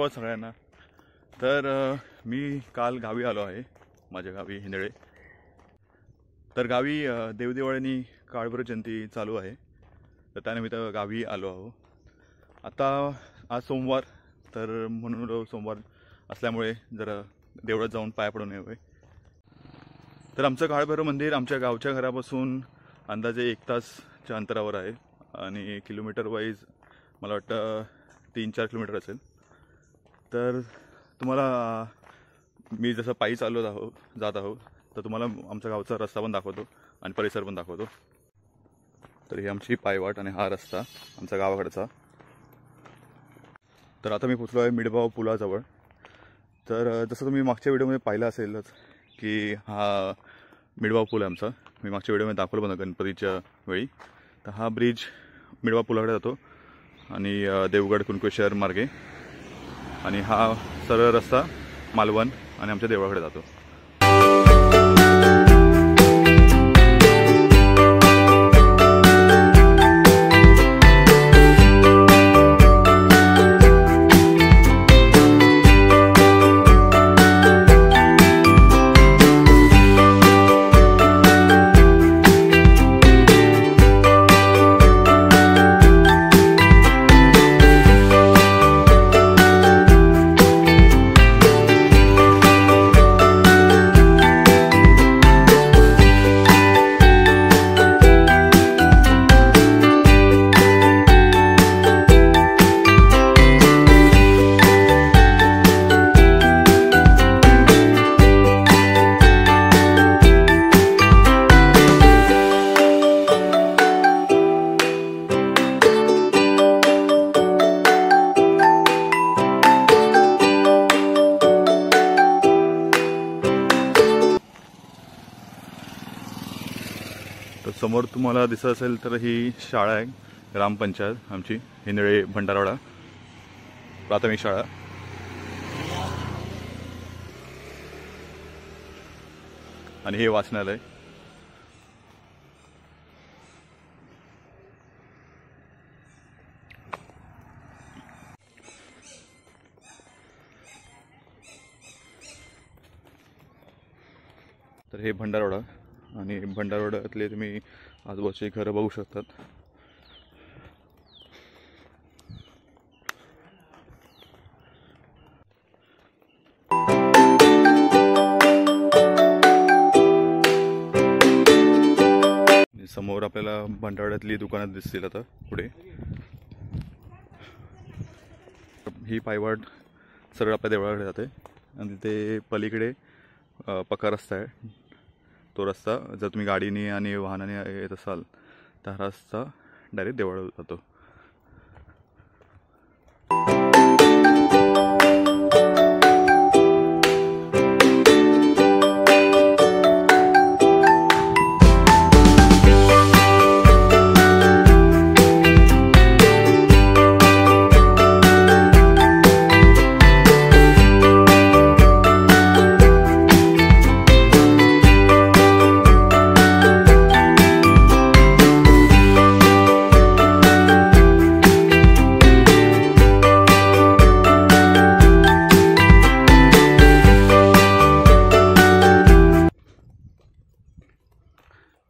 धन्यवाद सगळ्यांना। तर मी काल गावी आलो आहे, माझ्या गावी हिंदळे। तर गावी देवदेवाळीनी काळभैरव जयंती चालू आहे, तर त्यानिमित्त गावी आलो आहो। आता आज सोमवार, तर म्हणून सोमवार असल्यामुळे जरा देवळात जाऊन पाया पडून यावे। तर आमचं काळभैरव मंदिर आमच्या गावच्या घरापासून अंदाजे 1 तासच्या अंतरावर आहे आणि किलोमीटर वाईज मला वाटतं 3-4 किलोमीटर असेल। तर तुम्हाला मी जसं पायी जात आहो तर तुम्हाला आमच्या गावचा रस्ता पण दाखवतो आणि परिसर पण दाखवतो। तर ही आमची पायवाट आणि हा रस्ता आमच्या गावाकडचा। तर आता मी पोचलो आहे मिडबाव पुलाजवळ। तर जसं तुम्ही मागच्या व्हिडिओमध्ये पाहिलं असेलच की हा मिडबाव पूल आहे आमचा। मी मागच्या व्हिडिओमध्ये दाखवलं पण गणपतीच्या वेळी। तर हा ब्रिज मिडबाव पुलाकडे जातो आणि देवगड कुणकेश्वर मार्गे, आणि हा सरळ रस्ता मालवण आणि आमच्या देवळाकडे जातो। तर समोर तुम्हाला दिसत असेल तर ही शाळा आहे, ग्रामपंचायत आमची हिंदळे भंडारवाडा प्राथमिक शाळा। आणि हे वाचनालय। तर हे भंडारवाडा, आणि भंडारवाड्यातले तुम्ही आजूबाजूची घरं बघू शकतात। समोर आपल्याला भंडारवाड्यातली दुकानं दिसतील आता पुढे। ही पायवाट सरळ आपल्या देवळाकडे जाते आणि तिथे पलीकडे पक्का रस्ता आहे। तो रस्ता जर तुम्ही गाडीने आणि वाहनाने येत असाल तर हा रस्ता डायरेक्ट देवळावर जातो।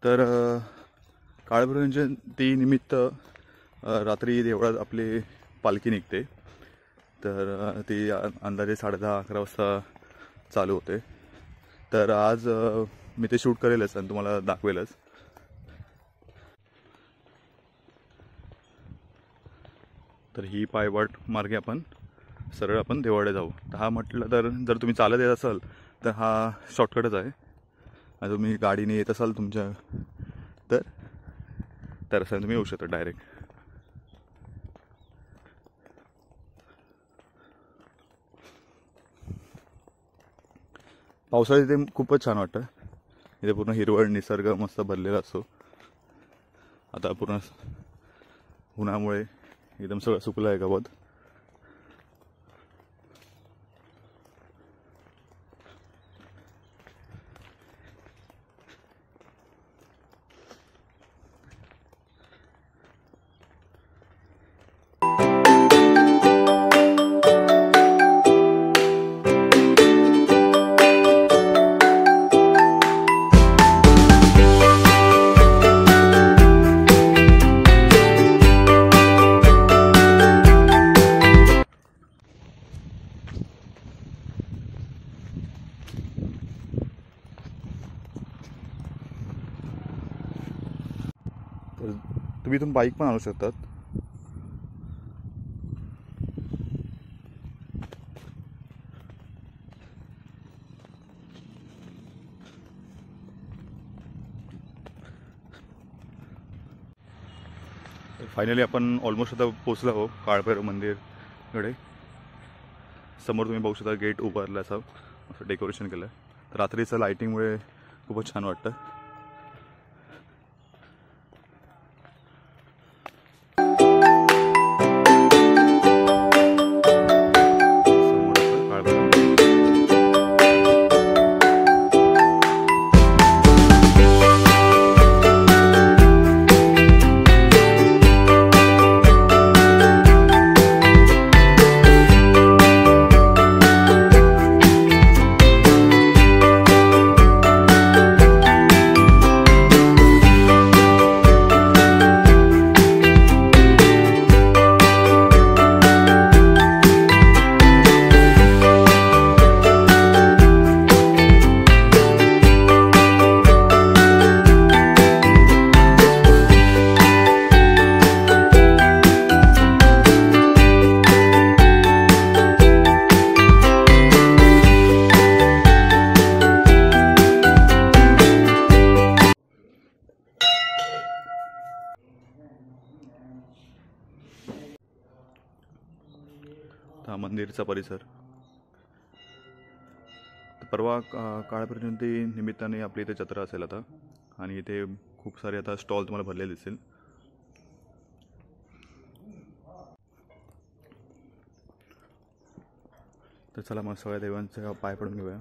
तर काळभैरव जयंती निमित्त रात्री देवळात आपली पालखी निघते। तर ती अंदाजे 10:30-11 वाजता चालू होते। तर आज मी ते शूट करेलच आणि तुम्हाला दाखवेलच। तर ही पायवाट मार्गे आपण सरळ आपण देवळाकडे जाऊ। तर हा म्हटलं तर जर तुम्ही चालत येत असाल तर हा शॉर्टकटच आहे, आणि तुम्ही गाडीने येत असाल तुमच्या तर त्या रस्त्याने तुम्ही येऊ शकता डायरेक्ट। पावसाळ्यात इथे खूपच छान वाटतं। इथे पूर्ण हिरवळ निसर्ग मस्त भरलेला असतो। आता पूर्ण उन्हामुळे एकदम सगळं सुकलं आहे गवत। तुम्ही इथून बाईक पण आणू शकतात. फायनली आपण ऑलमोस्ट आता पोचलो आहोत काळभैरव मंदिरकडे. समोर तुम्ही बघू शकता गेट उभारलं असं डेकोरेशन केलं आहे. तर रात्रीचं लाईटिंगमुळे खूपच छान वाटतं. हा मंदिरचा परिसर. परवा काळभैरव निमित्ताने आपली इथे जत्रा असेल आता, आणि इथे खूप सारे आता स्टॉल तुम्हाला भरलेले दिसेल. तर चला मग सगळ्या देवांचा पाय पडून घेऊया.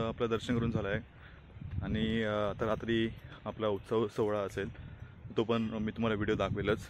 आपलं दर्शन करून झालं आहे, आणि आता रात्री आपला उत्सव सोहळा असेल, तो पण मी तुम्हाला व्हिडिओ दाखवेलच.